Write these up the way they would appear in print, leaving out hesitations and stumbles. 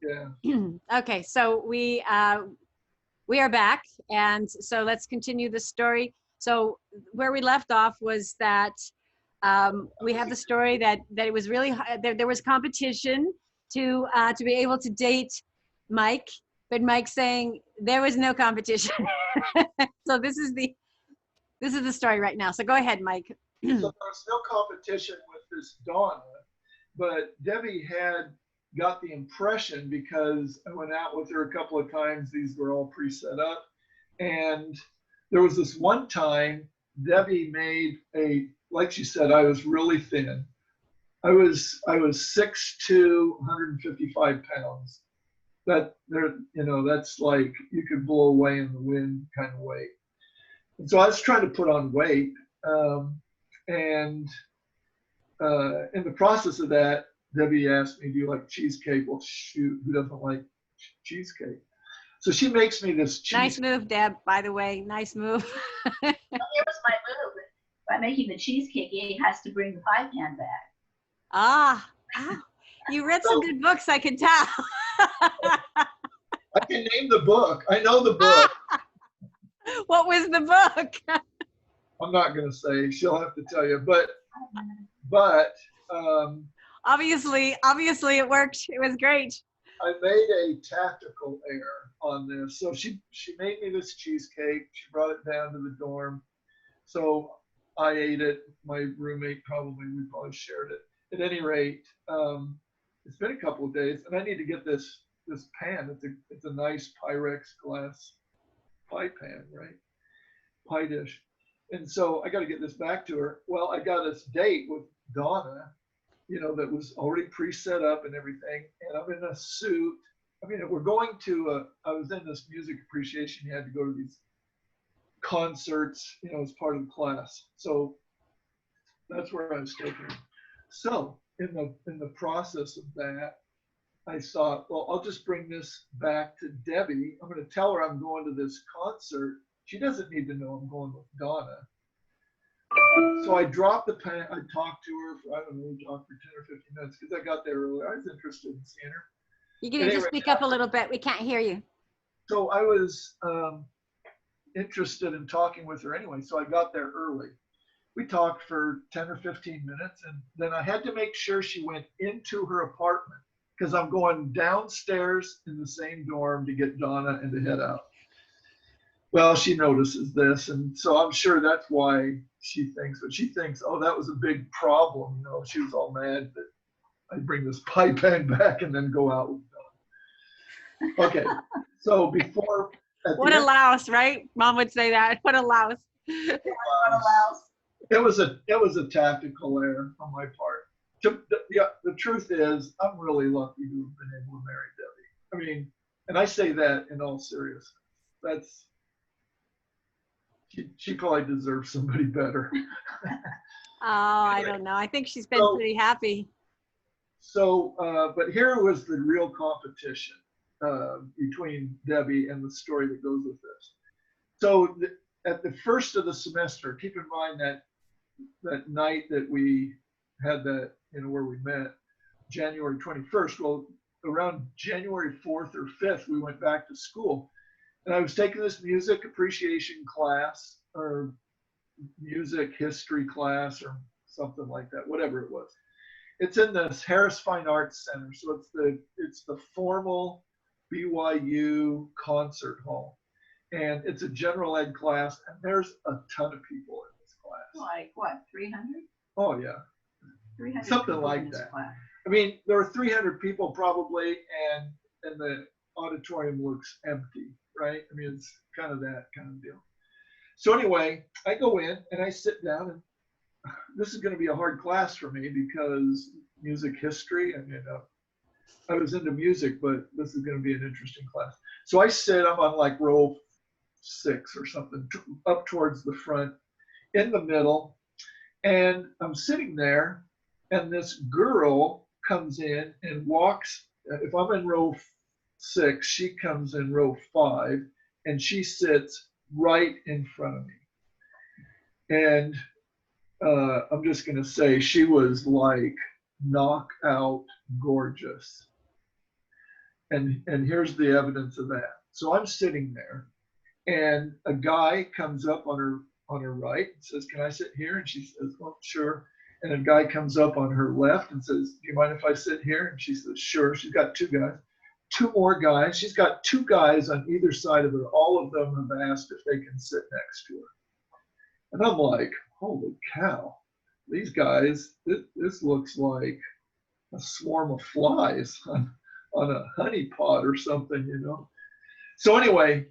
Yeah. Okay, so we are back, and so let's continue the story. So where we left off was that we have the story that it was really there was competition to be able to date Mike, but Mike saying there was no competition. So this is the story right now. So go ahead, Mike. So there's no competition with this Donna, but Debbie had got the impression, because I went out with her a couple of times, these were all pre-set up, and there was this one time Debbie made like she said, I was really thin. I was 6'2", 155 pounds. That's like you could blow away in the wind kind of weight. And so I was trying to put on weight, and in the process of that, Debbie asked me, "Do you like cheesecake?" Well, shoot, who doesn't like cheesecake? So she makes me this cheesecake. Nice move, Deb, by the way. Nice move. Well, here was my move. By making the cheesecake, he has to bring the pie pan back. Ah, you read some good books, I can tell. I can name the book. I know the book. What was the book? I'm not going to say. She'll have to tell you. But obviously it worked. It was great. I made a tactical error on this. So she made me this cheesecake. She brought it down to the dorm. So I ate it. My roommate we probably shared it. At any rate, it's been a couple of days, and I need to get this pan. It's a nice Pyrex glass pie pan, right? Pie dish. And so I got to get this back to her. Well, I got this date with Donna, that was already pre-set up and everything. And I'm in a suit. I mean, we're going to, I was in this music appreciation. You had to go to these concerts, as part of the class. So that's where I was taking her. So in the process of that, I thought, well, I'll just bring this back to Debbie. I'm going to tell her I'm going to this concert. She doesn't need to know I'm going with Donna. So I dropped the pan. I talked to her for, I don't know, we talked for 10 or 15 minutes because I got there early. I was interested in seeing her. You're going to just speak up a little bit. We can't hear you. So I was interested in talking with her anyway. So I got there early. We talked for 10 or 15 minutes, and then I had to make sure she went into her apartment because I'm going downstairs in the same dorm to get Donna and to head out. Well, she notices this, and so I'm sure that's why she thinks, but she thinks, oh, that was a big problem. She was all mad that I bring this pie pan back and then go out with Donna. Okay, so before. What a louse, right? Mom would say that. What a louse. What a louse. It was a tactical error on my part. The truth is, I'm really lucky to have been able to marry Debbie. I mean, and I say that in all seriousness. She probably deserves somebody better. I don't know. I think she's been pretty happy. So, but here was the real competition between Debbie and the story that goes with this. So at the first of the semester, keep in mind that night that we had that, where we met, January 21st. Well, around January 4th or 5th, we went back to school. And I was taking this music appreciation class or music history class or something like that, whatever it was. It's in this Harris Fine Arts Center. So it's the formal BYU concert hall. And it's a general ed class, and there's a ton of people in this class. Like what, 300? Oh, yeah. 300 something like that. Class. I mean, there were 300 people probably, and the auditorium looks empty, right? I mean, it's kind of that kind of deal. So anyway, I go in and I sit down, and this is going to be a hard class for me because music history, and I was into music, but this is going to be an interesting class. So I sit, I'm on like row 6 or something, up towards the front, in the middle, and I'm sitting there, and this girl comes in and walks. If I'm in row 6, she comes in row 5, and she sits right in front of me. And I'm just going to say she was like knockout gorgeous. And here's the evidence of that. So I'm sitting there, and a guy comes up on her right and says, "Can I sit here?" And she says, "Well, sure." And a guy comes up on her left and says, "Do you mind if I sit here?" And she says, "Sure." She's got two guys, two more guys. She's got two guys on either side of her. All of them have asked if they can sit next to her. And I'm like, holy cow, these guys, this looks like a swarm of flies on a honey pot or something, you know. So anyway,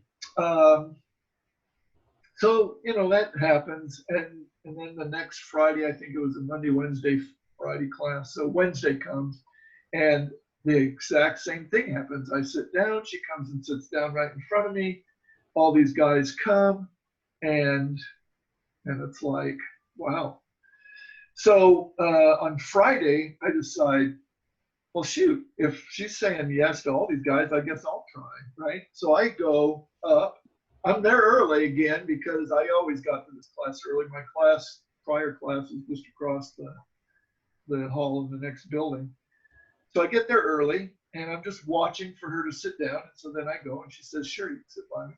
so, you know, that happens. And then the next Friday, I think it was a Monday, Wednesday, Friday class. So Wednesday comes, and the exact same thing happens. I sit down, she comes and sits down right in front of me. All these guys come, and it's like, wow. So on Friday, I decide, well, shoot, if she's saying yes to all these guys, I guess I'll try, right? So I go up. I'm there early again because I always got to this class early. My prior class was just across the hall in the next building. So I get there early, and I'm just watching for her to sit down. And so then I go, and she says, "Sure, you can sit by me."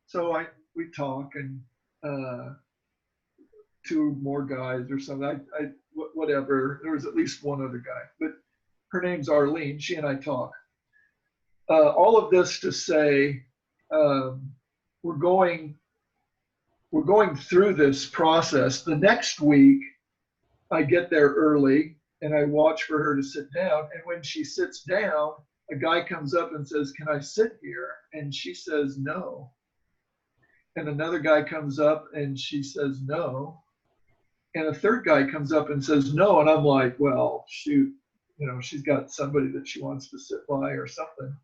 So we talk, and two more guys or something. Whatever. There was at least one other guy, but her name's Arlene. She and I talk. All of this to say, we're going through this process. The next week, I get there early and I watch for her to sit down. And when she sits down, a guy comes up and says, "Can I sit here?" And she says no. And another guy comes up and she says no. And a third guy comes up and says no. And I'm like, well, shoot, you know, she's got somebody that she wants to sit by or something.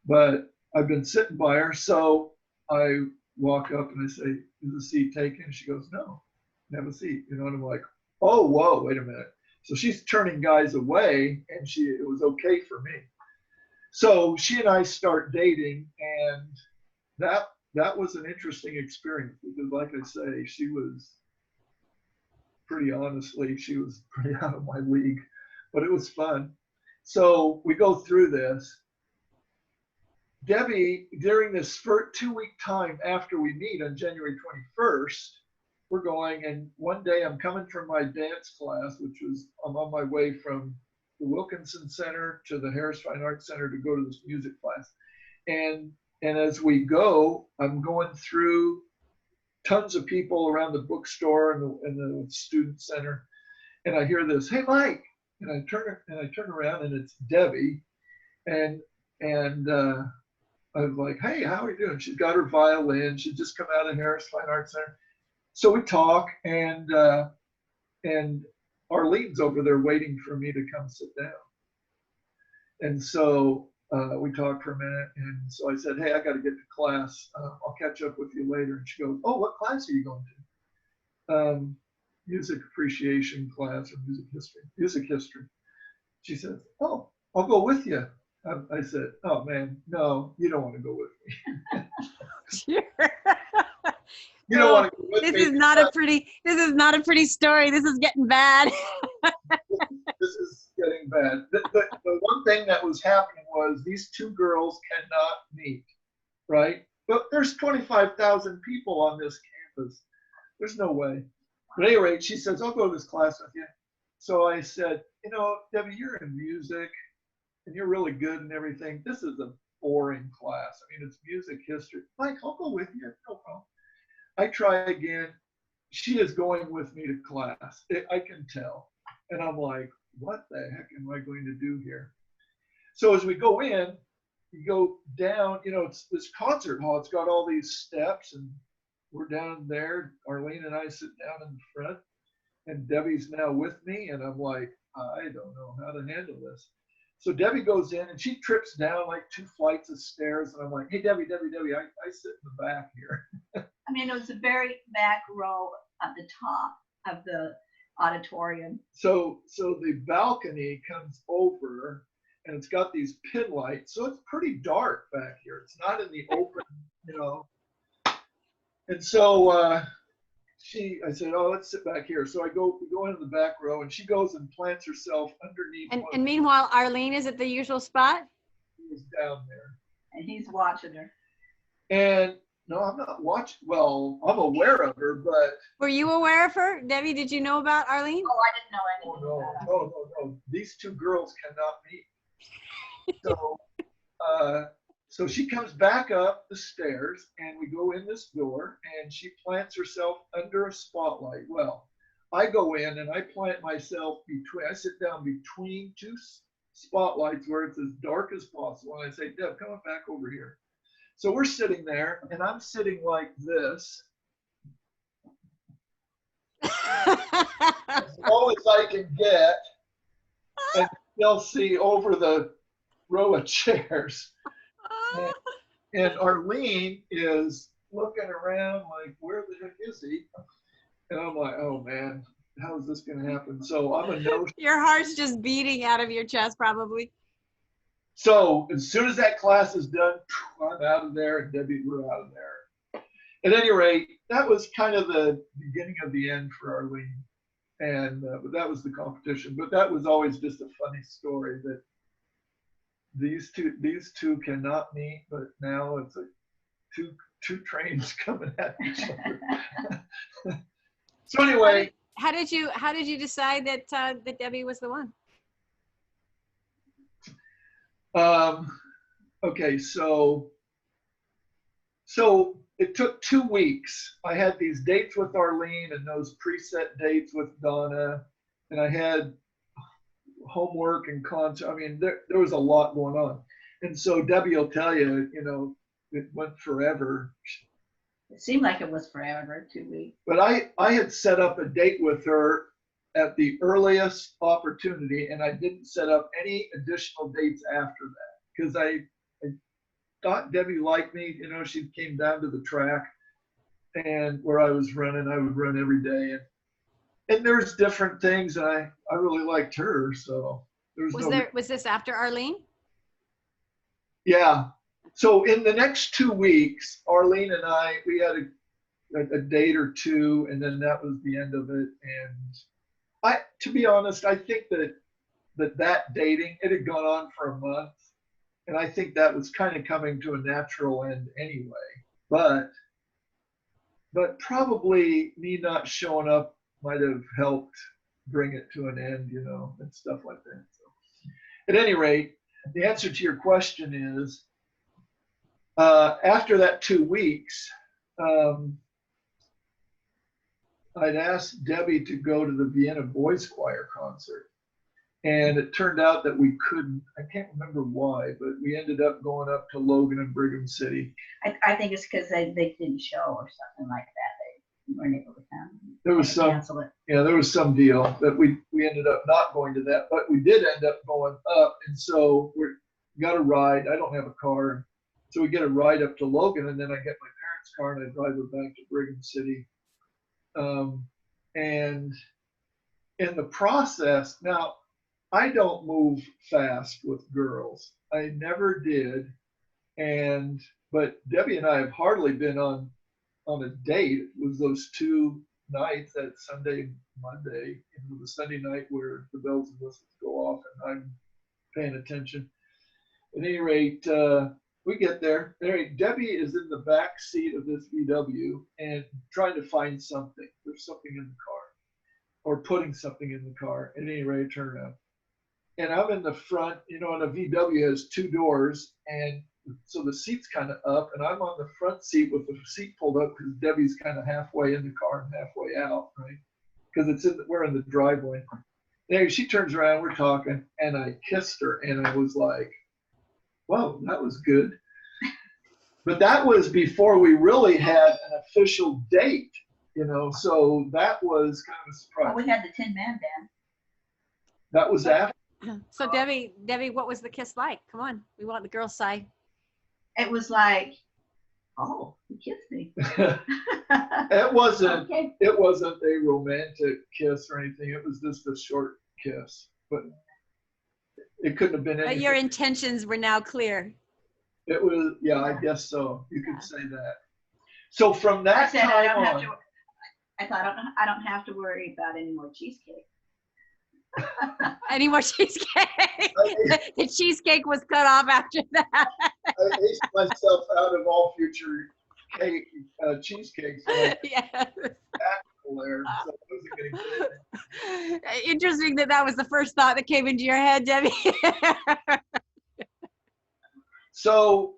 But I've been sitting by her. So I walk up and I say, "Is the seat taken?" She goes, "No, have a seat." You know, and I'm like, oh, whoa, wait a minute. So she's turning guys away, and it was okay for me. So she and I start dating, and that was an interesting experience because, like I say, she was pretty out of my league, but it was fun. So we go through this. Debbie, during this 2-week time after we meet on January 21st, we're going, and one day I'm coming from my dance class, I'm on my way from the Wilkinson Center to the Harris Fine Arts Center to go to this music class. And as we go, I'm going through tons of people around the bookstore and the student center, and I hear this, "Hey, Mike," and I turn around, and it's Debbie, and I was like, "Hey, how are you doing?" She's got her violin. She'd just come out of Harris Fine Arts Center. So we talk, and Arlene's over there waiting for me to come sit down. And so we talked for a minute, and so I said, "Hey, I got to get to class. I'll catch up with you later." And she goes, "Oh, what class are you going to?" Music appreciation class or music history. Music history. She says, "Oh, I'll go with you." I said, "Oh man, no, you don't want to go with me." Sure. You don't want to go with me. This is not a pretty story. This is getting bad. This is getting bad. The one thing that was happening was these two girls cannot meet, right? But there's 25,000 people on this campus. There's no way. But at any rate, she says, "I'll go to this class with you." So I said, "You know, Debbie, you're in music and you're really good and everything. This is a boring class. I mean, it's music history." "Mike, I'll go with you. No problem." I try again. She is going with me to class. I can tell. And I'm like, what the heck am I going to do here? So as we go in, you go down, you know, it's this concert hall. It's got all these steps, and we're down there. Arlene and I sit down in the front, and Debbie's now with me. And I'm like, I don't know how to handle this. So Debbie goes in, and she trips down like 2 flights of stairs. And I'm like, "Hey, Debbie, I sit in the back here." I mean, it was the very back row at the top of the auditorium. So the balcony comes over, and it's got these pin lights. So it's pretty dark back here. It's not in the open, you know. And so I said, "Oh, let's sit back here." So we go into the back row, and she goes and plants herself underneath. And meanwhile, Arlene is at the usual spot? was down there. And he's watching her. And no, I'm not watching. Well, I'm aware of her, but. Were you aware of her? Debbie, did you know about Arlene? Oh, I didn't know Oh, anything no, about her. no. These two girls cannot meet. So, so she comes back up the stairs and we go in this door and she plants herself under a spotlight. Well, I go in and I plant myself I sit down between two spotlights where it's as dark as possible. And I say, Deb, come on back over here. So we're sitting there and I'm sitting like this, as low as I can get, and they'll see over the row of chairs. And Arlene is looking around like, where the heck is he? And I'm like, oh man, how is this going to happen? So I'm a no. Your heart's just beating out of your chest, probably. So as soon as that class is done, I'm out of there, and Debbie, we're out of there. At any rate, that was kind of the beginning of the end for Arlene. And but that was the competition. But that was always just a funny story that these two cannot meet, but now it's like two trains coming at each other. So anyway, how did you decide that that Debbie was the one? Okay, so it took 2 weeks. I had these dates with Arlene and those preset dates with Donna, and I had homework and concert. I mean, there was a lot going on. And so Debbie will tell you, it went forever. It seemed like it was forever, 2 weeks. But I had set up a date with her at the earliest opportunity, and I didn't set up any additional dates after that because I thought Debbie liked me. She came down to the track, and where I was running, I would run every day. And there's different things, and I really liked her, so was this after Arlene? Yeah. So in the next 2 weeks, Arlene and we had a date or two, and then that was the end of it. And to be honest, I think that dating, it had gone on for a month, and I think that was kind of coming to a natural end anyway. But probably me not showing up might have helped bring it to an end, and stuff like that. So, at any rate, the answer to your question is, after that 2 weeks, I'd asked Debbie to go to the Vienna Boys Choir concert. And it turned out that we couldn't. I can't remember why, but we ended up going up to Logan and Brigham City. I think it's because they didn't show or something like that. They weren't able to come. There was some deal that we ended up not going to that, but we did end up going up. And so we got a ride. I don't have a car. So we get a ride up to Logan, and then I get my parents' car and I drive her back to Brigham City. And in the process, now, I don't move fast with girls. I never did. But Debbie and I have hardly been on a date. It was those 2 nights, that Sunday, Monday, the Sunday night where the bells and whistles go off and I'm paying attention. At any rate, we get there. Debbie is in the back seat of this VW and trying to find something. There's something in the car, or putting something in the car. At any rate, turn around. And I'm in the front, and a VW has 2 doors, and so the seat's kind of up, and I'm on the front seat with the seat pulled up because Debbie's kind of halfway in the car and halfway out, right? Because we're in the driveway. Anyway, she turns around, we're talking, and I kissed her, and I was like, whoa, that was good. But that was before we really had an official date, so that was kind of a surprise. Well, we had the Tin Man Band. That was after. So Debbie, what was the kiss like? Come on, we want the girls' side. It was like, oh, he kissed me. It wasn't. Okay. It wasn't a romantic kiss or anything. It was just a short kiss, but it couldn't have been anything. But your intentions were now clear. It was, yeah, I guess so. You could say that. So from that time on, I thought I don't have to worry about any more cheesecake. Any more cheesecake? I The cheesecake was cut off after that. aced myself out of all future cheesecakes. And Yes. I there, so I wasn't going to get it. Interesting that was the first thought that came into your head, Debbie. So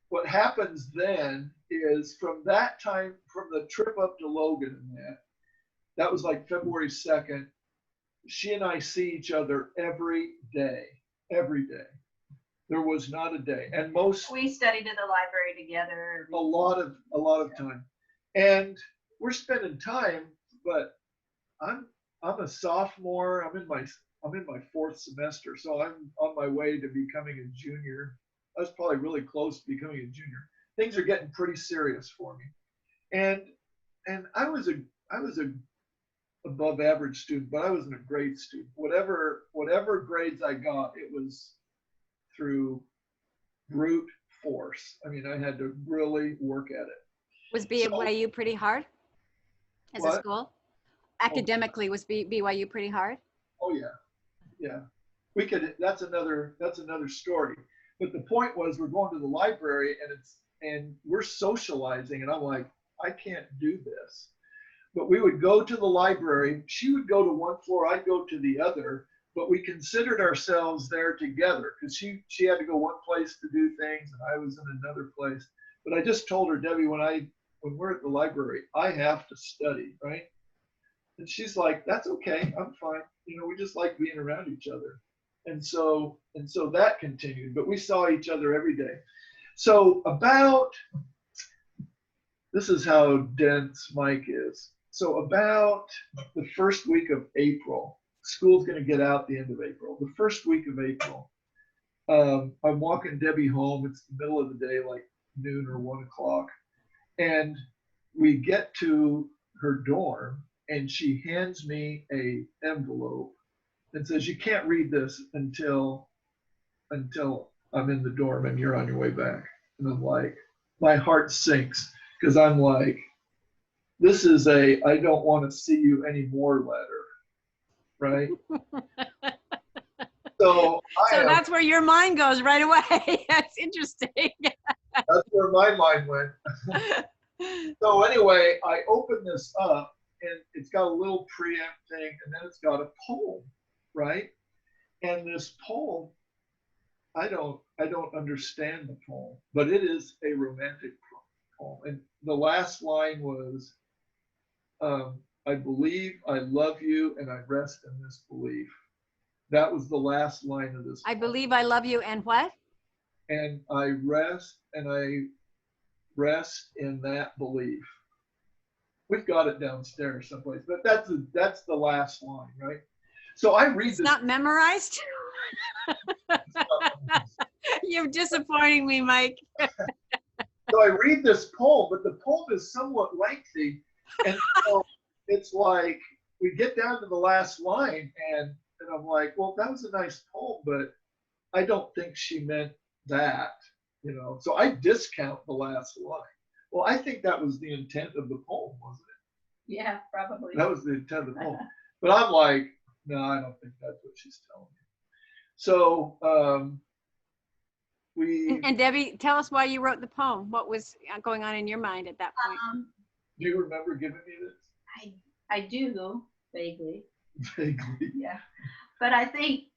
what happens then is from that time, from the trip up to Logan and that was like February 2nd, she and I see each other every day. There was not a day. And We studied in the library together. a lot of time. And we're spending time, but I'm a sophomore. I'm in my fourth semester, so I'm on my way to becoming a junior. I was probably really close to becoming a junior. Things are getting pretty serious for me. And I was a above average student, but I wasn't a great student. Whatever grades I got, it was through brute force. I mean, I had to really work at it. Was BYU pretty hard as a What? school? Academically, was BYU pretty hard? Oh yeah. We could. That's another story. But the point was, we're going to the library and we're socializing, and I'm like, I can't do this. But we would go to the library. She would go to one floor, I'd go to the other. But we considered ourselves there together because she had to go one place to do things, and I was in another place. But I just told her, Debbie, when we're at the library, I have to study, right? And she's like, that's okay, I'm fine. You know, we just like being around each other. And so that continued, but we saw each other every day. So this is how dense Mike is. So about the first week of April, school's going to get out the end of April. The first week of April, I'm walking Debbie home. It's the middle of the day, like noon or 1 o'clock. And we get to her dorm, and she hands me a envelope and says, you can't read this until I'm in the dorm and you're on your way back. And I'm like, my heart sinks because I'm like, this is I don't want to see you anymore letter, right? So that's where your mind goes right away. That's interesting. That's where my mind went. So anyway, I open this up and it's got a little preamp thing, and then it's got a poem, right? And this poem, I don't understand the poem, but it is a romantic poem. And the last line was, I believe, I love you, and I rest in this belief. That was the last line of this poem. I believe, I love you, and what? And I rest in that belief. We've got it downstairs someplace, but that's the last line, right? So I read it's this. Not memorized? You're disappointing me, Mike. So I read this poem, but the poem is somewhat lengthy. And so it's like, we get down to the last line, and I'm like, well, that was a nice poem, but I don't think she meant that, you know. So I discount the last line. Well, I think that was the intent of the poem, wasn't it? Yeah, probably. That was the intent of the poem. But I'm like, no, I don't think that's what she's telling me. So And Debbie, tell us why you wrote the poem. What was going on in your mind at that point? Do you remember giving me this? I do, vaguely. Vaguely. Yeah. But I think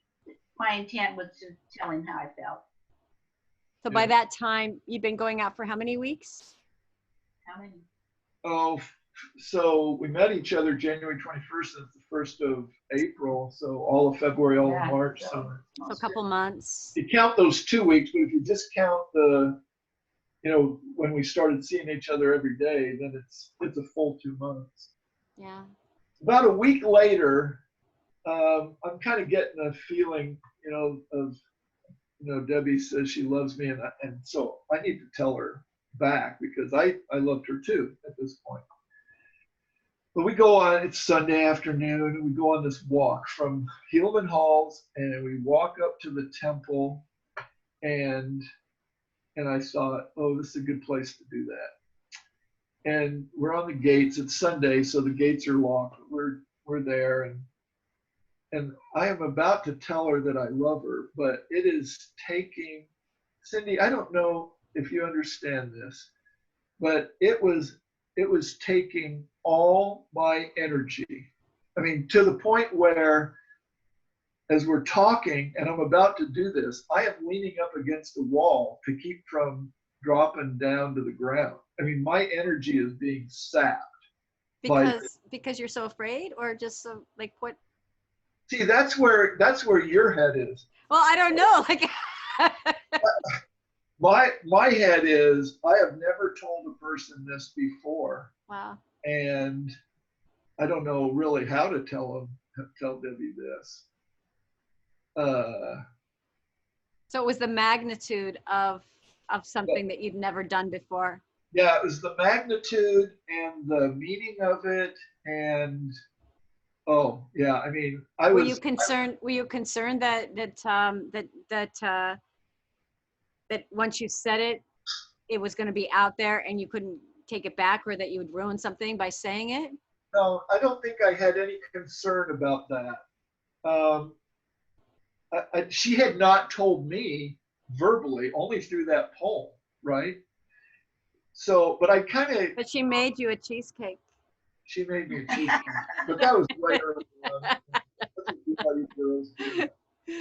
my intent was to tell him how I felt. So by that time, you've been going out for how many weeks? How many? Oh, so we met each other January 21st, and it's the 1st of April. So all of February, all of March. So a couple months. You count those 2 weeks, but if you just count when we started seeing each other every day, then it's a full 2 months. Yeah. About a week later, I'm kind of getting a feeling, of, Debbie says she loves me, and so I need to tell her back because I loved her too at this point. But we go on, it's Sunday afternoon, and we go on this walk from Helaman Halls, and we walk up to the temple, and I thought, oh, this is a good place to do that. And we're on the gates. It's Sunday, so the gates are locked. We're we're there, and I am about to tell her that I love her, but it is taking, Cindy, I don't know if you understand this, but it was taking all my energy. I mean, to the point where as we're talking and I'm about to do this, I am leaning up against the wall to keep from dropping down to the ground. I mean, my energy is being sapped. Because you're so afraid, or just so like what? See, that's where your head is. Well, I don't know. Like my head is, I have never told a person this before. Wow. And I don't know really how to tell Debbie this. So it was the magnitude of something that you'd never done before. Yeah, it was the magnitude and the meaning of it, and oh yeah, I mean, Were you concerned that once you said it, it was going to be out there and you couldn't take it back, or that you would ruin something by saying it? No, I don't think I had any concern about that. She had not told me verbally, only through that poem, right? So, but I kind of. But she made you a cheesecake. She made me a cheesecake, but that was way early on.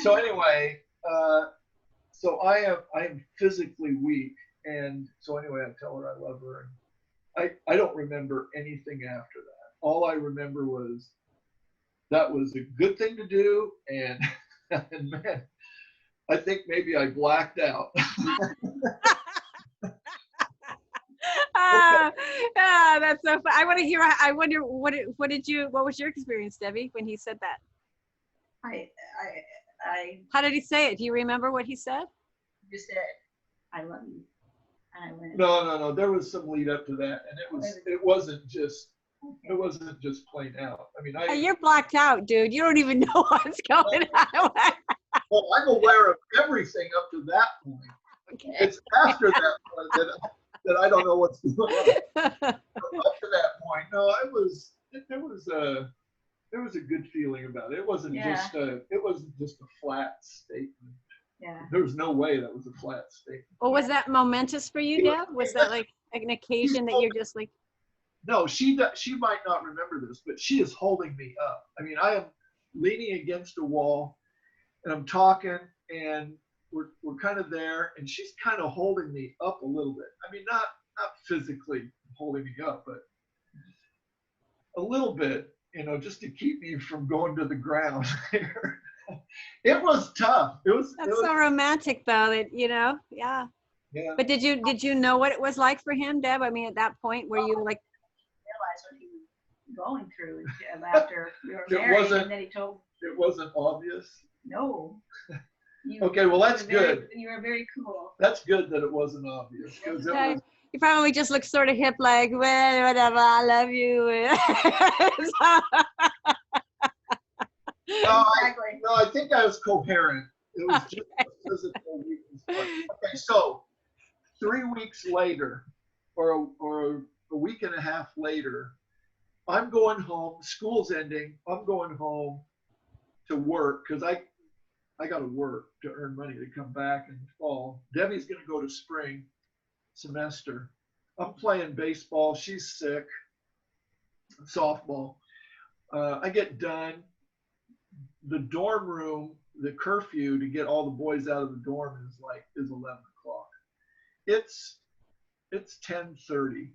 So anyway, so I am physically weak, and so anyway, I tell her I love her, and I don't remember anything after that. All I remember was that was a good thing to do, and and man, I think maybe I blacked out. That's so fun. I want to hear. I wonder what was your experience, Debbie, when he said that? How did he say it? Do you remember what he said? Just said, "I love you," and I went. No. There was some lead up to that, and it wasn't just plain out. I mean, you're blacked out, dude. You don't even know what's going on. Well, I'm aware of everything up to that point. Okay. It's after that point that I don't know what's going on. Up to that point, no, there was a good feeling about it. It wasn't just a flat statement. Yeah. There was no way that was a flat statement. Well, was that momentous for you, Deb? Was that like an occasion that you're just like? No, she might not remember this, but she is holding me up. I mean, I am leaning against a wall, and I'm talking, and we're kind of there, and she's kind of holding me up a little bit. I mean, not physically holding me up, but a little bit, just to keep me from going to the ground. It was tough. That's so romantic, though. That yeah. Yeah. But did you know what it was like for him, Deb? I mean, at that point, were you like? Realize what he was going through after we were married, and then he told. It wasn't obvious. No. Okay, well that's good. You were very cool. That's good that it wasn't obvious. Okay. You probably just look sort of hip, like, well, whatever, I love you. No, I think I was coherent. It was just a physical weakness. Okay, so 3 weeks later, or a week and a half later, I'm going home. School's ending. I'm going home to work because I got to work to earn money to come back in the fall. Debbie's going to go to spring semester. I'm playing baseball. She's sick. Softball. I get done. The dorm room, the curfew to get all the boys out of the dorm is 11 o'clock. It's 10:30.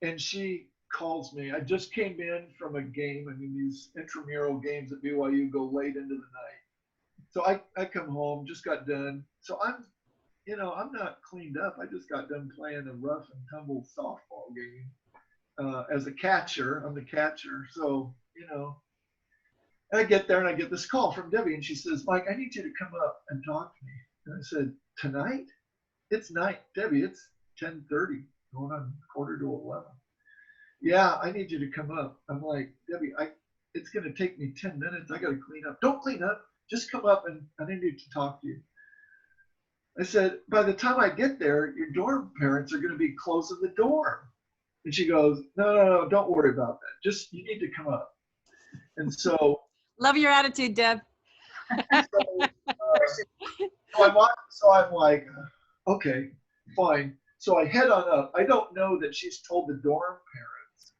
And she calls me. I just came in from a game. I mean, these intramural games at BYU go late into the night. So I come home, just got done. So I'm not cleaned up. I just got done playing a rough and tumble softball game as a catcher. I'm the catcher. So, and I get there and I get this call from Debbie, and she says, "Mike, I need you to come up and talk to me." And I said, "Tonight? It's night, Debbie. It's 10:30, going on 10:45. Yeah, I need you to come up." I'm like, "Debbie, it's going to take me 10 minutes. I got to clean up." "Don't clean up. Just come up, and I need to talk to you." I said, "By the time I get there, your dorm parents are going to be closing the dorm." And she goes, no, don't worry about that. Just, you need to come up. And so. Love your attitude, Deb. So I'm like, okay, fine. So I head on up. I don't know that she's told the dorm parents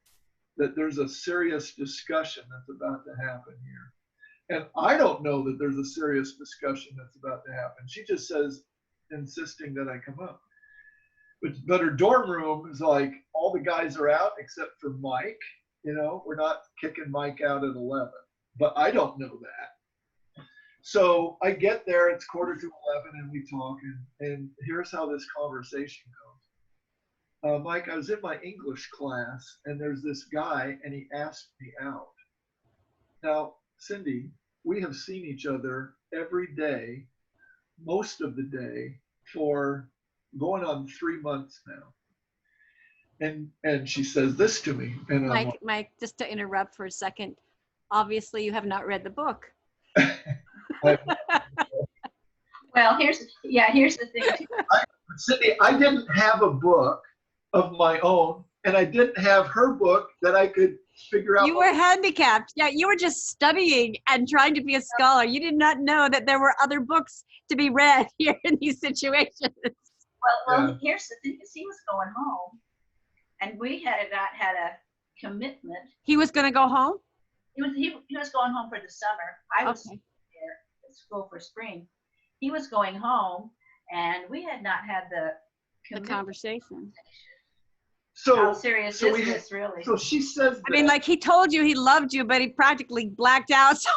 that there's a serious discussion that's about to happen here. And I don't know that there's a serious discussion that's about to happen. She just says, insisting that I come up. But her dorm room is like, all the guys are out except for Mike. You know, we're not kicking Mike out at 11. But I don't know that. So I get there, it's 11:45, and we talk, and here's how this conversation goes. Mike, I was in my English class, and there's this guy, and he asked me out. Now, Cindy, we have seen each other every day, most of the day, for going on 3 months now. And she says this to me, and Mike, just to interrupt for a second, obviously you have not read the book. Well, here's the thing. Cindy, I didn't have a book of my own, and I didn't have her book that I could figure out. You were handicapped. Yeah, you were just studying and trying to be a scholar. You did not know that there were other books to be read here in these situations. Well, here's the thing. He was going home, and we had a commitment. He was going to go home? He was going home for the summer. I was Okay. there at school for spring. He was going home, and we had not had the Conversation. So how serious is this really? So she says that, I mean, like, he told you he loved you, but he practically blacked out. So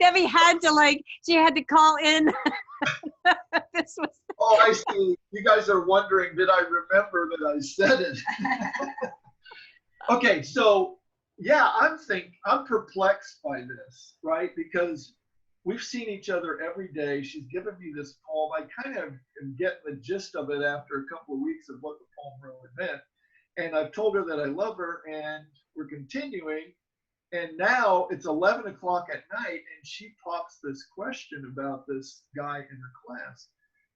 Debbie had to, she had to call in. This was. Oh, I see. You guys are wondering, did I remember that I said it? Okay, so yeah, I'm perplexed by this, right? Because we've seen each other every day. She's given me this poem. I kind of am getting the gist of it after a couple of weeks of what the poem really meant. And I've told her that I love her, and we're continuing. And now it's 11 o'clock at night, and she pops this question about this guy in her class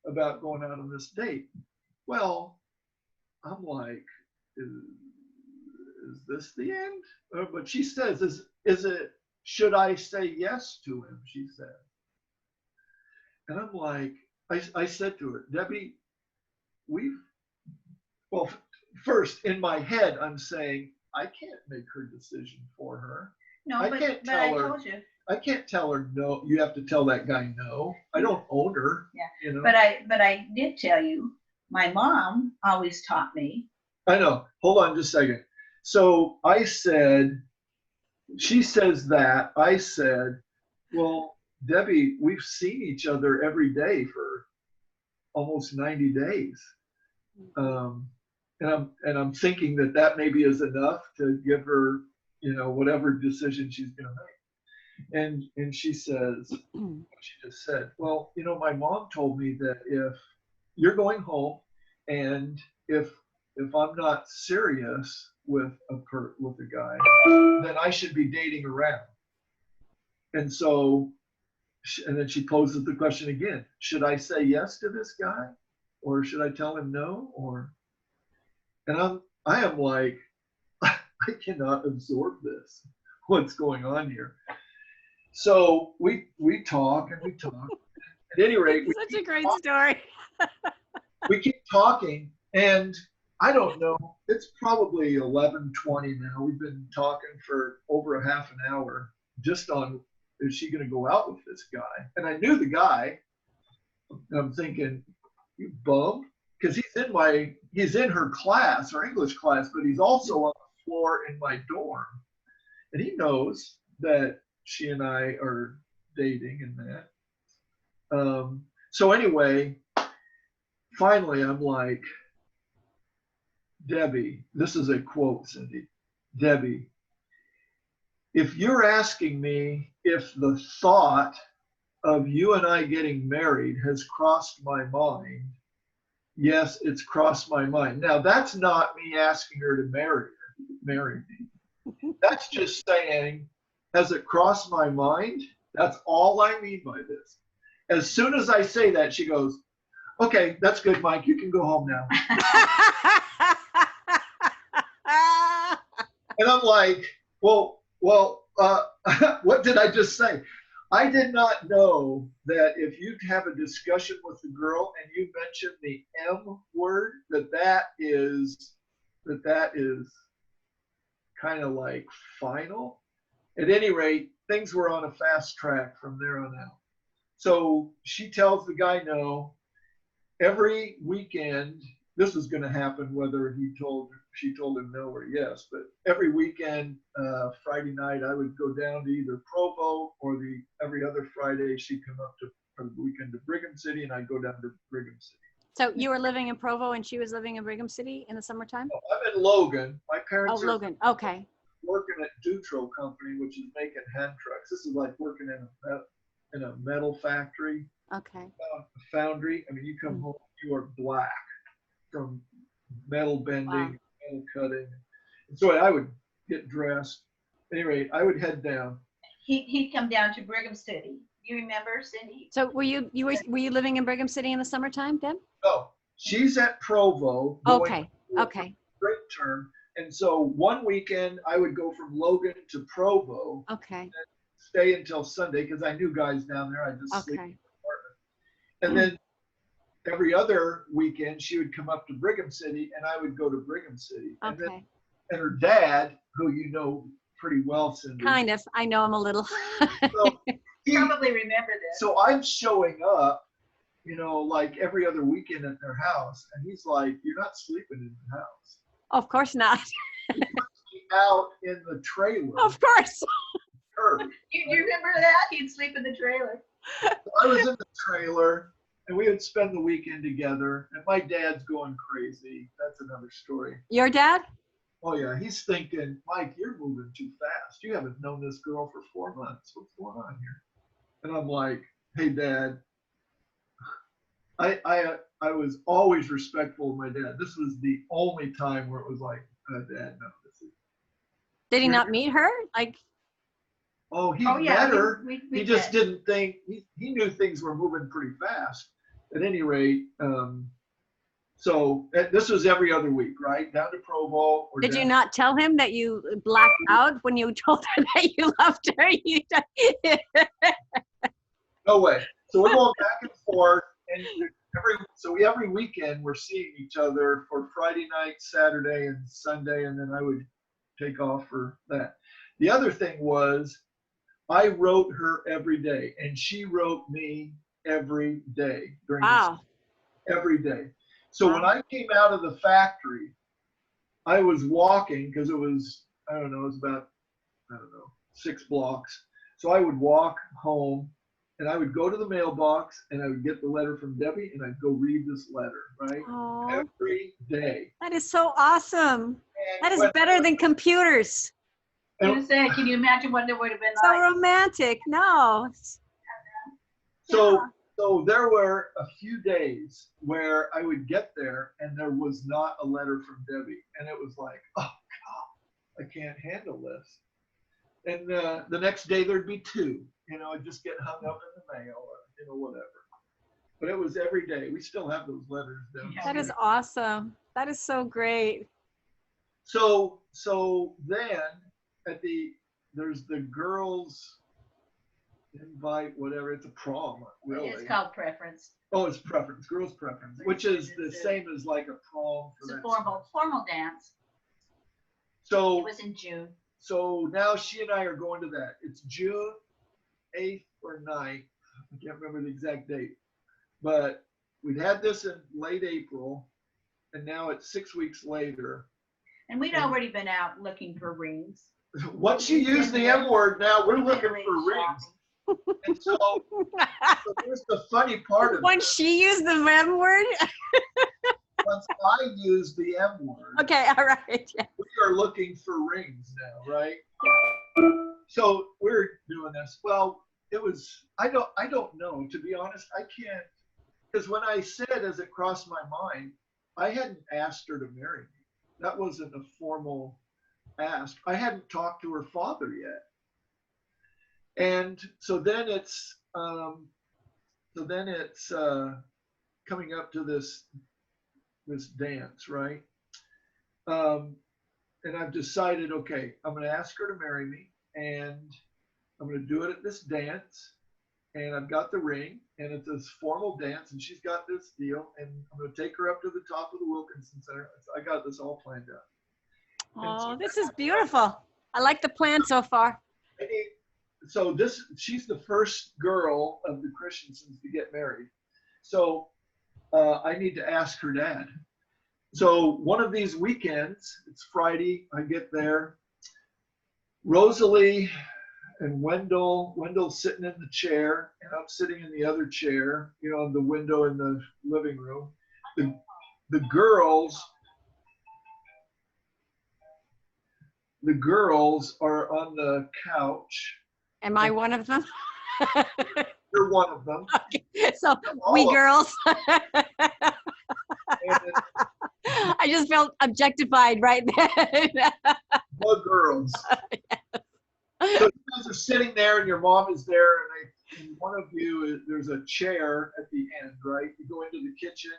about going out on this date. Well, I'm like, is this the end? But she says, is it, should I say yes to him? She said. And I'm like, I said to her, Debbie, first in my head, I'm saying, I can't make her decision for her. No, I but told you. I can't tell her no. You have to tell that guy no. I don't own her. Yeah. You know? But I did tell you, my mom always taught me. I know. Hold on just a second. So I said, she says that. I said, well, Debbie, we've seen each other every day for almost 90 days. And I'm thinking that maybe is enough to give her, whatever decision she's going to make. And she says, she just said, well, my mom told me that if you're going home, and if I'm not serious with a guy, then I should be dating around. And so, and then she poses the question again: should I say yes to this guy, or should I tell him no? And I am like, I cannot absorb this. What's going on here? So we talk and we talk. At any rate, such a great story. We keep talking, and I don't know, it's probably 11:20 now. We've been talking for over a half an hour just on, is she going to go out with this guy? And I knew the guy, and I'm thinking, you bum, because he's in her class, her English class, but he's also on the floor in my dorm. And he knows that she and I are dating and that. So anyway, finally I'm like, Debbie, this is a quote, Cindy. Debbie, if you're asking me if the thought of you and I getting married has crossed my mind, yes, it's crossed my mind. Now, that's not me asking her to marry me. That's just saying, has it crossed my mind? That's all I mean by this. As soon as I say that, she goes, okay, that's good, Mike. You can go home now. And I'm like, what did I just say? I did not know that if you have a discussion with the girl and you mention the M word, that is kind of like final. At any rate, things were on a fast track from there on out. So she tells the guy no. Every weekend, this was going to happen whether she told him no or yes, but every weekend, Friday night, I would go down to either Provo or every other Friday she'd come up for the weekend to Brigham City, and I'd go down to Brigham City. So you were living in Provo and she was living in Brigham City in the summertime? I'm in Logan. My parents are Logan. Okay. working at Dupree company, which is making hand trucks. This is like working in a metal factory. Okay. A foundry. I mean, you come home, you are black from metal bending, metal cutting. And so I would get dressed. Anyway, I would head down. He'd come down to Brigham City. You remember, Cindy? So were you living in Brigham City in the summertime, Deb? No, she's at Provo. Okay. Break term. And so one weekend I would go from Logan to Provo. Okay. And stay until Sunday because I knew guys down there. I just sleep in the apartment. And then every other weekend she would come up to Brigham City and I would go to Brigham City. Okay. And her dad, who you know pretty well, Cindy. Kind of. I know him a little. So Probably remember this. So I'm showing up, like every other weekend at their house, and he's like, "You're not sleeping in the house." Of course not. He puts me out in the trailer. Of course. You remember that? He'd sleep in the trailer. I was in the trailer, and we would spend the weekend together, and my dad's going crazy. That's another story. Your dad? Oh, yeah. He's thinking, Mike, you're moving too fast. You haven't known this girl for 4 months. What's going on here? And I'm like, hey, Dad. I was always respectful of my dad. This was the only time where it was like, Dad, no, this is. Did he not meet her? Like. Oh, met her. We he just didn't think, he knew things were moving pretty fast. At any rate, so this was every other week, right? Down to Provo. Did you not tell him that you blacked out when you told her that you loved her? No way. So we're going back and forth, and every weekend we're seeing each other for Friday night, Saturday, and Sunday, and then I would take off for that. The other thing was I wrote her every day, and she wrote me every day during every day. So when I came out of the factory, I was walking because it was about 6 blocks. So I would walk home and I would go to the mailbox and I would get the letter from Debbie and I'd go read this letter, right? Aww. Every day. That is so awesome. And that is better than computers. Can you imagine what it would have been so like? So romantic. No. So there were a few days where I would get there and there was not a letter from Debbie. And it was like, oh, God, I can't handle this. And the next day there'd be 2. I'd just get hung up in the mail or, whatever. But it was every day. We still have those letters down. That is awesome. That is so great. So then there's the girls' invite, whatever. It's a prom, really. It's called preference. Oh, it's preference, girls' preference, which is the same as like a prom. It's a formal dance. So it was in June. So now she and I are going to that. It's June 8th or 9th. I can't remember the exact date. But we'd had this in late April, and now it's 6 weeks later. And we'd already been out looking for rings. Once you use the M word, now we're looking for rings. And so here's the funny part of it. Once she used the M word? Once I use the M word. Okay, all right. Yeah. We are looking for rings now, right? So we're doing this. Well, it was, I don't know, to be honest, I can't, because when I said, as it crossed my mind, I hadn't asked her to marry me. That wasn't a formal ask. I hadn't talked to her father yet. And so then it's coming up to this dance, right? and I've decided, okay, I'm going to ask her to marry me, and I'm going to do it at this dance. And I've got the ring, and it's this formal dance, and she's got this deal, and I'm going to take her up to the top of the Wilkinson Center. I got this all planned out. Oh, this is beautiful. I like the plan so far. So she's the first girl of the Christensens to get married. So I need to ask her dad. So one of these weekends, it's Friday, I get there. Rosalie and Wendell's sitting in the chair, and I'm sitting in the other chair, you know, in the window in the living room. The girls are on the couch. Am I one of them? You're one of them. Okay. So we girls. And I just felt objectified right there. the girls. So you guys are sitting there, and your mom is there, and one of you, there's a chair at the end, right? You go into the kitchen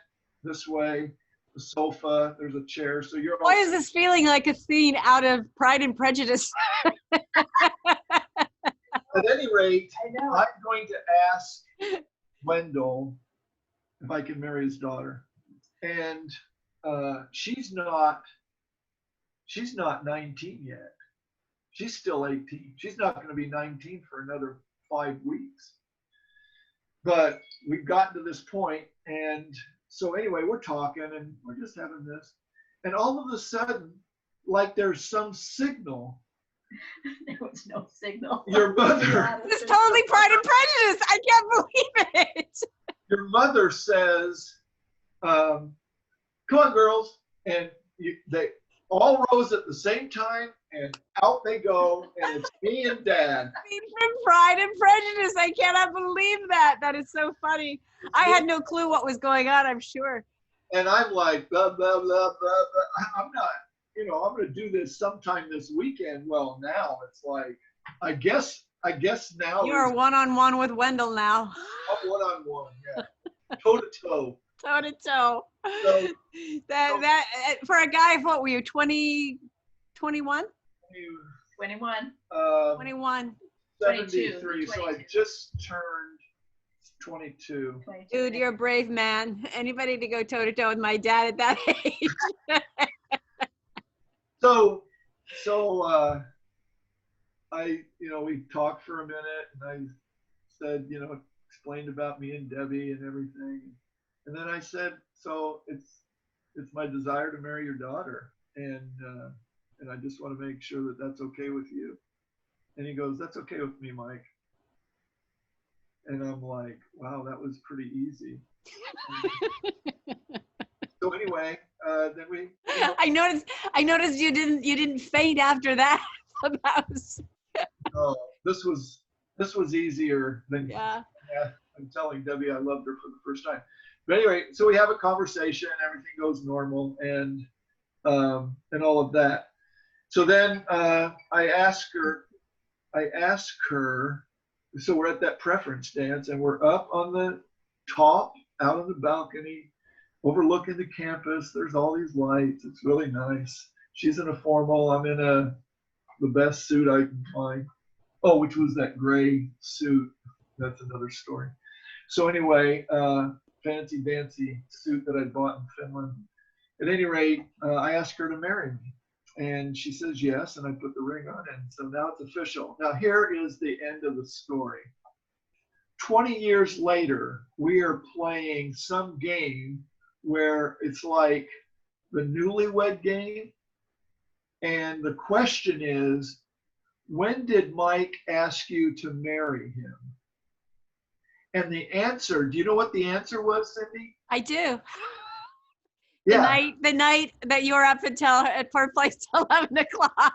this way, the sofa, there's a chair. So you're all Why is this feeling like a scene out of Pride and Prejudice? At any rate, I know. I'm going to ask Wendell if I can marry his daughter. And she's not 19 yet. She's still 18. She's not going to be 19 for another 5 weeks. But we've gotten to this point, and so anyway, we're talking, and we're just having this. And all of a sudden, like there's some signal. There was no signal. Your mother. This is totally Pride and Prejudice. I can't believe it. Your mother says, come on, girls. And they all rose at the same time, and out they go, and it's me and Dad. From Pride and Prejudice. I cannot believe that. That is so funny. I had no clue what was going on, I'm sure. And I'm like, blah, blah, blah, blah, blah. I'm not, you know, I'm going to do this sometime this weekend. Well, now it's like, I guess now You are one-on-one with Wendell now. I'm one-on-one, yeah. Toe-to-toe. Toe-to-toe. So, That for a guy of what were you, 20, 21? 21. 21. 73. So I 22. just turned 22. 22. Dude, you're a brave man. Anybody to go toe-to-toe with my dad at that age. So we talked for a minute, and I said, explained about me and Debbie and everything. And then I said, so it's my desire to marry your daughter. And I just want to make sure that that's okay with you. And he goes, that's okay with me, Mike. And I'm like, wow, that was pretty easy. So anyway, then we. I noticed you didn't faint after that. Oh, this was easier than. Yeah. I'm telling Debbie I loved her for the first time. But anyway, so we have a conversation, everything goes normal, and all of that. So then I ask her, so we're at that preference dance, and we're up on the top, out on the balcony, overlooking the campus. There's all these lights. It's really nice. She's in a formal. I'm in the best suit I can find. Oh, which was that gray suit. That's another story. So anyway, fancy dancy suit that I bought in Finland. At any rate, I asked her to marry me, and she says yes, and I put the ring on, and so now it's official. Now here is the end of the story. 20 years later, we are playing some game where it's like the newlywed game, and the question is, when did Mike ask you to marry him? And the answer, do you know what the answer was, Cindy? I do. Yeah. The night that you were up at Park Place till 11 o'clock.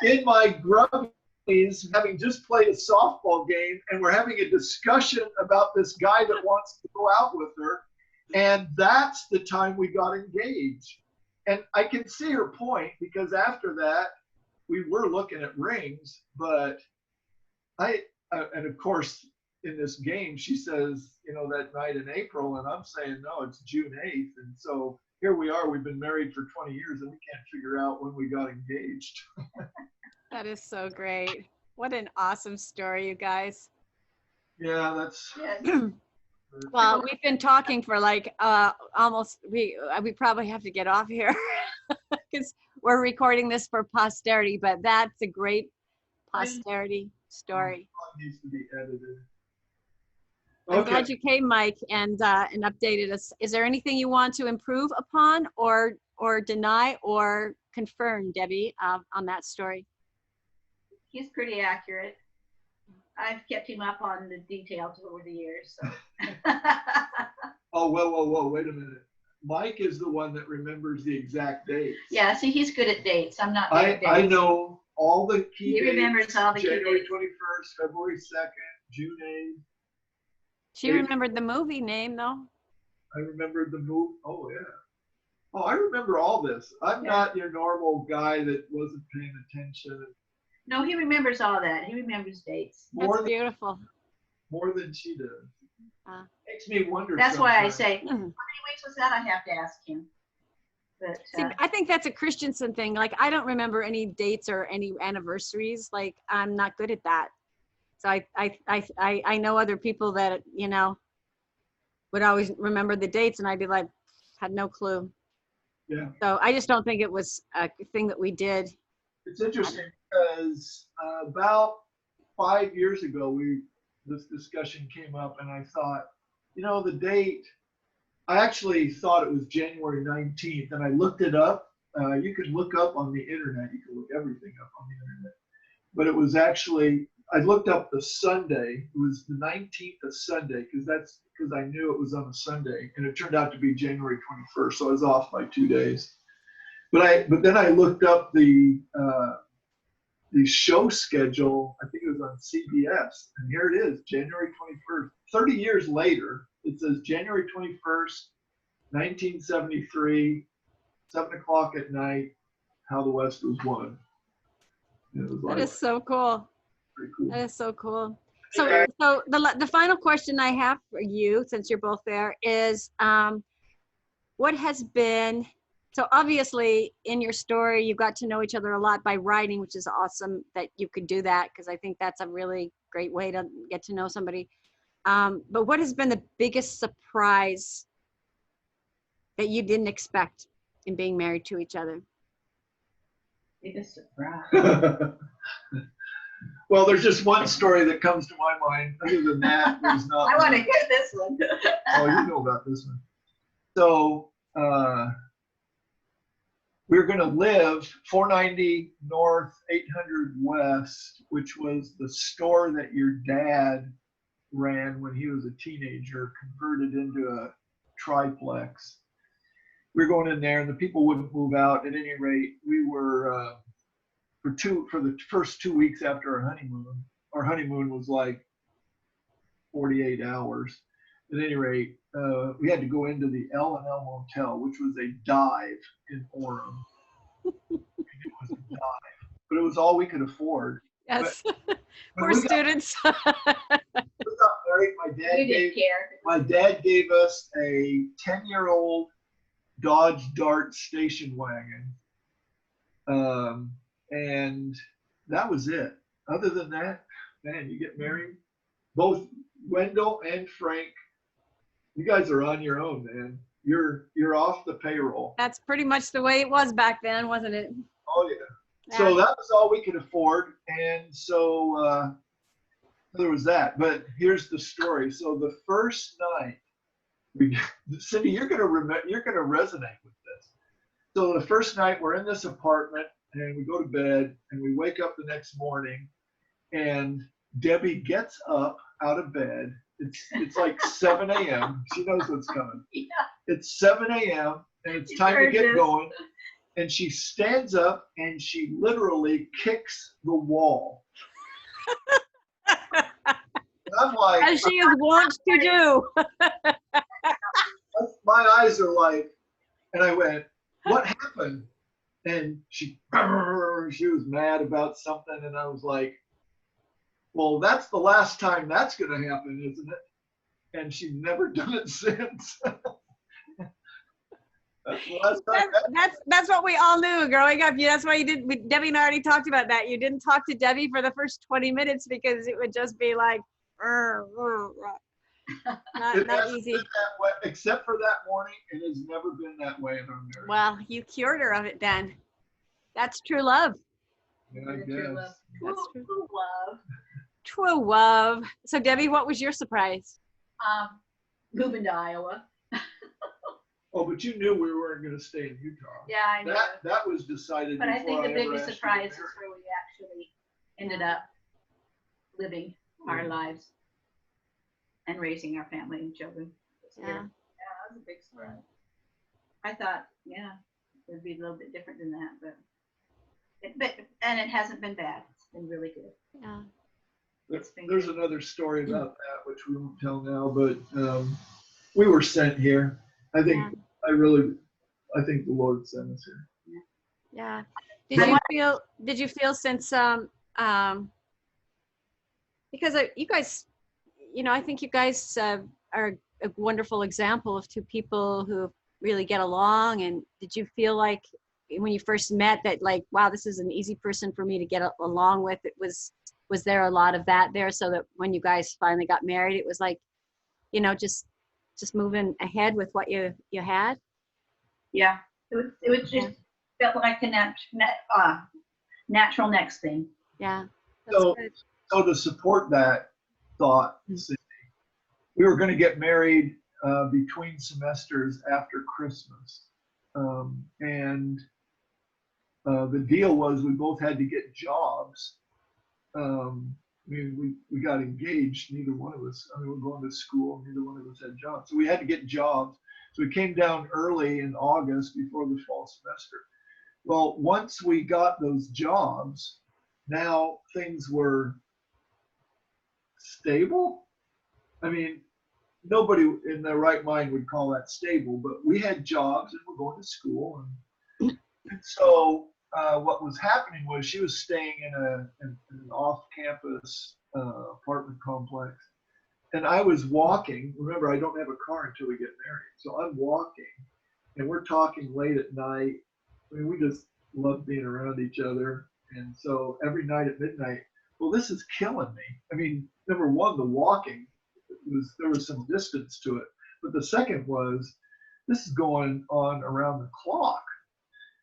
In my grubbies, having just played a softball game, and we're having a discussion about this guy that wants to go out with her. And that's the time we got engaged. And I can see her point, because after that, we were looking at rings, but and of course, in this game, she says, you know, that night in April, and I'm saying, no, it's June 8th. And so here we are, we've been married for 20 years and we can't figure out when we got engaged. That is so great. What an awesome story, you guys. Yeah, that's. Yeah. Well, we've been talking for like almost, we probably have to get off here because we're recording this for posterity, but that's a great posterity story. Needs to be edited. I'm glad you came, Mike, and updated us. Is there anything you want to improve upon or deny or confirm, Debbie, on that story? He's pretty accurate. I've kept him up on the details over the years. So. Oh, whoa, wait a minute. Mike is the one that remembers the exact dates. Yeah, see, he's good at dates. I'm not good at dates. I know all the key He dates. remembers all the key January dates. 21st, February 2nd, June 8th. She remembered the movie name, though. I remembered the movie. Oh, yeah. Oh, I remember all this. I'm not your normal guy that wasn't paying attention. No, he remembers all that. He remembers dates. That's beautiful. More than she does. Makes me wonder. That's sometimes. why I say, how many weeks was that? I have to ask him. But See, I think that's a Christensen thing. Like, I don't remember any dates or any anniversaries. Like, I'm not good at that. So I know other people that, you know, would always remember the dates, and I'd be like, had no clue. Yeah. So I just don't think it was a thing that we did. It's interesting because about 5 years ago, this discussion came up, and I thought, you know, the date. I actually thought it was January 19th, and I looked it up. You could look up on the internet. You can look everything up on the internet. But it was actually, I looked up the Sunday. It was the 19th of Sunday because I knew it was on a Sunday, and it turned out to be January 21st. So I was off by 2 days. But then I looked up the show schedule. I think it was on CBS, and here it is, January 21st. 30 years later, it says January 21st, 1973, 7 o'clock at night, How the West Was Won. That is so cool. Pretty cool. That is so cool. So the final question I have for you, since you're both there, is what has been, so obviously in your story, you got to know each other a lot by writing, which is awesome that you could do that, because I think that's a really great way to get to know somebody. But what has been the biggest surprise that you didn't expect in being married to each other? biggest surprise. Well, there's just one story that comes to my mind. Other than that, there's not. I want to hear this one. Oh, you know about this one. So we're going to live 490 North, 800 West, which was the store that your dad ran when he was a teenager, converted into a triplex. We were going in there, and the people wouldn't move out. At any rate, we were for the first 2 weeks after our honeymoon. Our honeymoon was like 48 hours. At any rate, we had to go into the L&L Motel, which was a dive in Orem. It was a dive, but it was all we could afford. Yes, poor students. We got married. My dad gave us a 10-year-old Dodge Dart station wagon, and that was it. Other than that, man, you get married. Both Wendell and Frank, you guys are on your own, man. You're off the payroll. That's pretty much the way it was back then, wasn't it? Oh yeah. So that was all we could afford, and so there was that. But here's the story. So the first night, Cindy, you're gonna resonate with this. So the first night we're in this apartment, and we go to bed, and we wake up the next morning, and Debbie gets up out of bed. It's like 7 a.m. She knows what's coming. Yeah. It's 7 a.m. and it's time to get going. And she stands up and she literally kicks the wall. And I'm like, as she is wont to do. My eyes are like, and I went, what happened? And she was mad about something, and I was like, Well, that's the last time that's going to happen, isn't it? And she's never done it since. That's the last time. That's what we all knew growing up. Yeah, that's why you did. Debbie and I already talked about that. You didn't talk to Debbie for the first 20 minutes because it would just be like, not easy. Been that way, except for that morning. It has never been that way in our marriage. Well, you cured her of it then. That's true love. Yeah, I guess. That's true. True love. True love. So Debbie, what was your surprise? Moving to Iowa. Oh, but you knew we weren't going to stay in Utah. Yeah, I know. That was decided. But I think the before biggest ever asked you to surprise is marry. where we actually ended up living our lives and raising our family and children. Yeah. Yeah, that was a big surprise. I thought, yeah, it would be a little bit different than that, and it hasn't been bad. It's been really good. Yeah. There's another story about that, which we won't tell now, but we were sent here. I think I think the Lord sent us here. Yeah. Did you feel since because you guys, I think you guys are a wonderful example of two people who really get along. And did you feel like when you first met that, like, wow, this is an easy person for me to get along with? Was there a lot of that there, so that when you guys finally got married, it was like, just moving ahead with what you had? Yeah, it was just felt like a natural next thing. Yeah. So to support that thought, Cindy, we were going to get married between semesters after Christmas. And the deal was we both had to get jobs. We got engaged. Neither one of us, we're going to school. Neither one of us had jobs. So we had to get jobs. So we came down early in August before the fall semester. Well, once we got those jobs, now things were stable. I mean, nobody in their right mind would call that stable, but we had jobs and we're going to school. And so what was happening was she was staying in an off-campus apartment complex. And I was walking. Remember, I don't have a car until we get married. So I'm walking, and we're talking late at night. We just love being around each other. And so every night at midnight, well, this is killing me. Number one, the walking, there was some distance to it. But the second was, this is going on around the clock.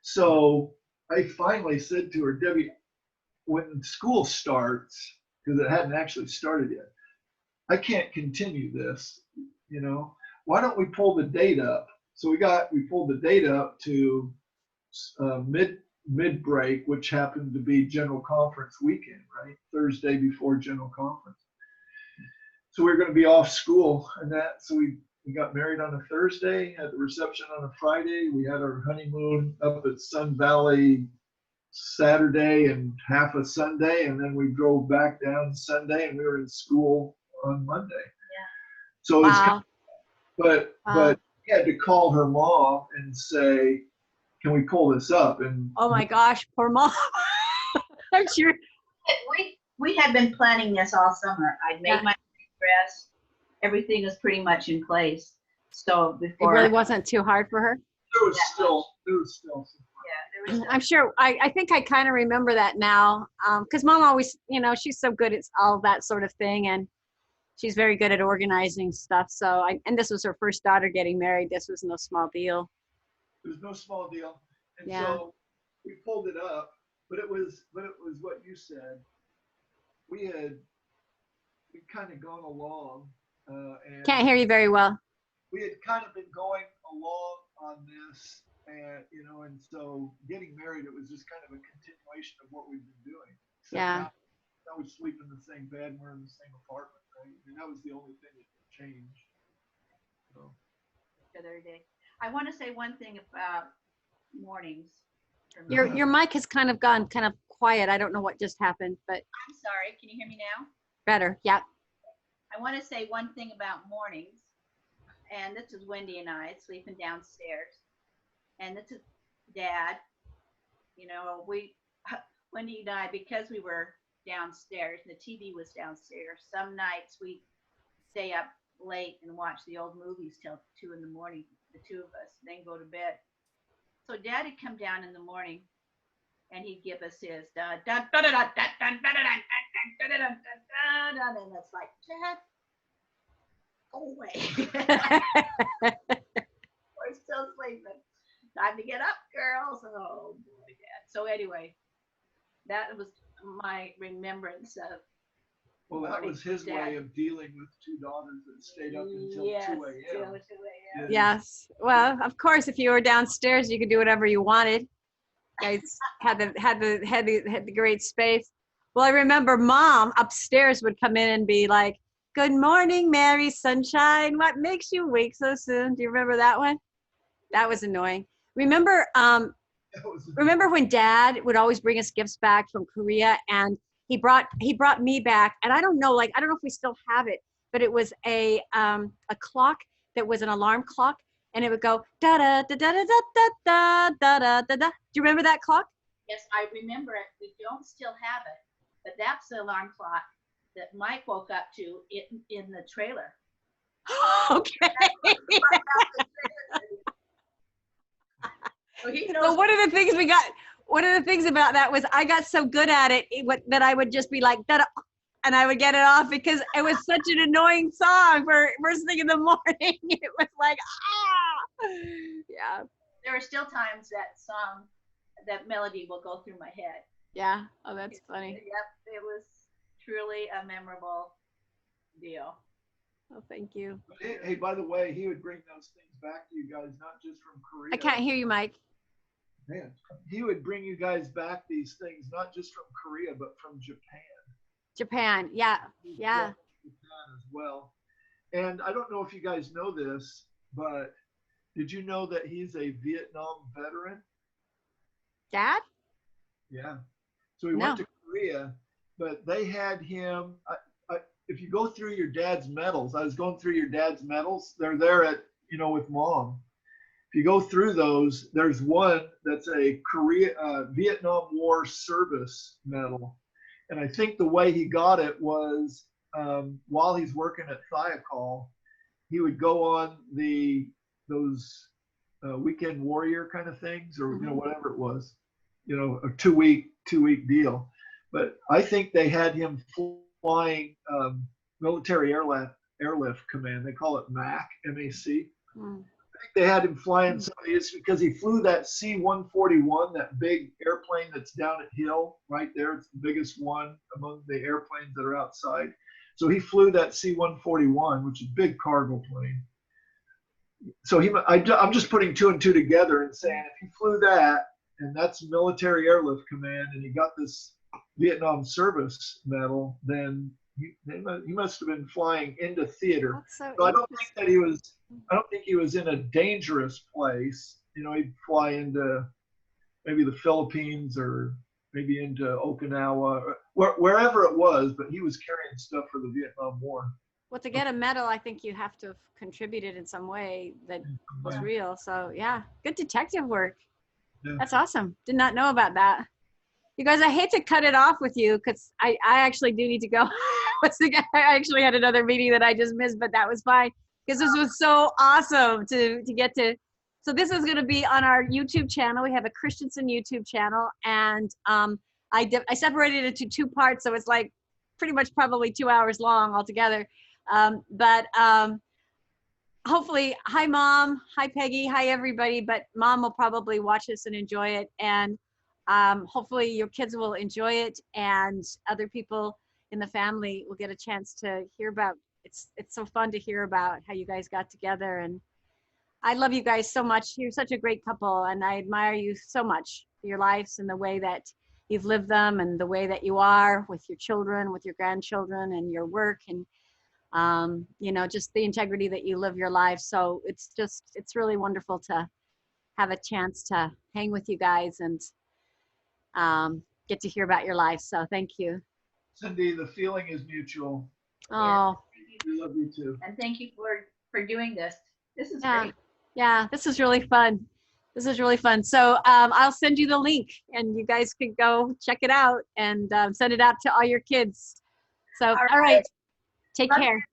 So I finally said to her, Debbie, when school starts, because it hadn't actually started yet, I can't continue this, why don't we pull the date up? So we pulled the date up to mid break, which happened to be general conference weekend, right? Thursday before general conference. So we were going to be off school so we got married on a Thursday, had the reception on a Friday. We had our honeymoon up at Sun Valley Saturday and half a Sunday, and then we drove back down Sunday, and we were in school on Monday. Yeah. So wow. it's kind of, but we had to call her mom and say, can we pull this up? And oh my gosh, poor mom. I'm sure. We had been planning this all summer. I'd made my dress. Everything was pretty much in place. So before it really wasn't too hard for her. there was still I'm sure. I think I kind of remember that now, because Mom always, she's so good at all that sort of thing, and she's very good at organizing stuff. So, and this was her first daughter getting married. This was no small deal. It was no small deal, and Yeah. so we pulled it up. But it was what you said. We'd kind of gone along, and Can't hear you very well. we had kind of been going along on this. And and so getting married, it was just kind of a continuation of what we've been doing. Except Yeah. now we sleep in the same bed and we're in the same apartment, right? That was the only thing that changed. So. The other day, I want to say one thing about mornings. Your mic has kind of gone kind of quiet. I don't know what just happened, but I'm sorry. Can you hear me now? better. Yeah. I want to say one thing about mornings, and this is Wendy and I sleeping downstairs. And this is Dad. Wendy and I, because we were downstairs, and the TV was downstairs. Some nights we stay up late and watch the old movies till 2 in the morning, the two of us, then go to bed. So Dad'd come down in the morning, and he'd give us his da da da da da da da da da da da, and it's like, Dad, go away. We're still sleeping. Time to get up, girls. Oh boy, Dad. So anyway, that was my remembrance of. Well, that was his way of dealing with two daughters that stayed up until 2 a.m. a.m. Yes. Well, of course, if you were downstairs, you could do whatever you wanted. You guys had the great space. Well, I remember Mom upstairs would come in and be like, "Good morning, Mary Sunshine. What makes you wake so soon?" Do you remember that one? That was annoying. Remember when Dad would always bring us gifts back from Korea, and he brought me back, and I don't know if we still have it, but it was a clock that was an alarm clock, and it would go da da da da da da da da da da da. Do you remember that clock? Yes, I remember it. We don't still have it, but that's the alarm clock that Mike woke up to in the trailer. Okay. So he knows. So one of the things about that was I got so good at it that I would just be like, da-da, and I would get it off because it was such an annoying song for first thing in the morning. It was like, ah, yeah. There are still times that melody will go through my head. Yeah. Oh, that's funny. Yep, it was truly a memorable deal. Oh, thank you. Hey, by the way, he would bring those things back to you guys, not just from Korea. I can't hear you, Mike. Man, he would bring you guys back these things, not just from Korea, but from Japan. Japan, yeah. Japan as well. And I don't know if you guys know this, but did you know that he's a Vietnam veteran? Dad? Yeah. So he went to Korea, but they had him. If you go through your dad's medals, I was going through your dad's medals. They're there with Mom. If you go through those, there's one that's a Vietnam War service medal. And I think the way he got it was while he's working at Thiokol, he would go on those weekend warrior kind of things, or whatever it was, a two-week deal. But I think they had him flying military airlift command. They call it MAC, M-A-C. I think they had him flying some of these because he flew that C-141, that big airplane that's down at Hill right there. It's the biggest one among the airplanes that are outside. So he flew that C-141, which is a big cargo plane. So I'm just putting two and two together and saying if he flew that, and that's military airlift command, and he got this Vietnam service medal, then he must have been flying into theater. So I don't think he was in a dangerous place. He'd fly into maybe the Philippines or maybe into Okinawa, or wherever it was, but he was carrying stuff for the Vietnam War. Well, to get a medal, I think you have to have contributed in some way that was real. So yeah, good detective work. Yeah. That's awesome. Did not know about that. You guys, I hate to cut it off with you because I actually do need to go. I actually had another meeting that I just missed, but that was fine because this was so awesome to get to. So this is going to be on our YouTube channel. We have a Christensen YouTube channel, and I separated it into two parts, so it's like pretty much probably 2 hours long altogether. But hopefully, hi Mom, hi Peggy, hi everybody. But Mom will probably watch this and enjoy it, and hopefully your kids will enjoy it, and other people in the family will get a chance to hear about. It's so fun to hear about how you guys got together, and I love you guys so much. You're such a great couple, and I admire you so much for your lives and the way that you've lived them, and the way that you are with your children, with your grandchildren, and your work, and just the integrity that you live your life. So it's really wonderful to have a chance to hang with you guys and get to hear about your life. So thank you. Cindy, the feeling is mutual. Oh, we love you too. And thank you for doing this. This is great. Yeah, this is really fun. This is really fun. So I'll send you the link and you guys can go check it out and send it out to all your kids. So, all right. Take care.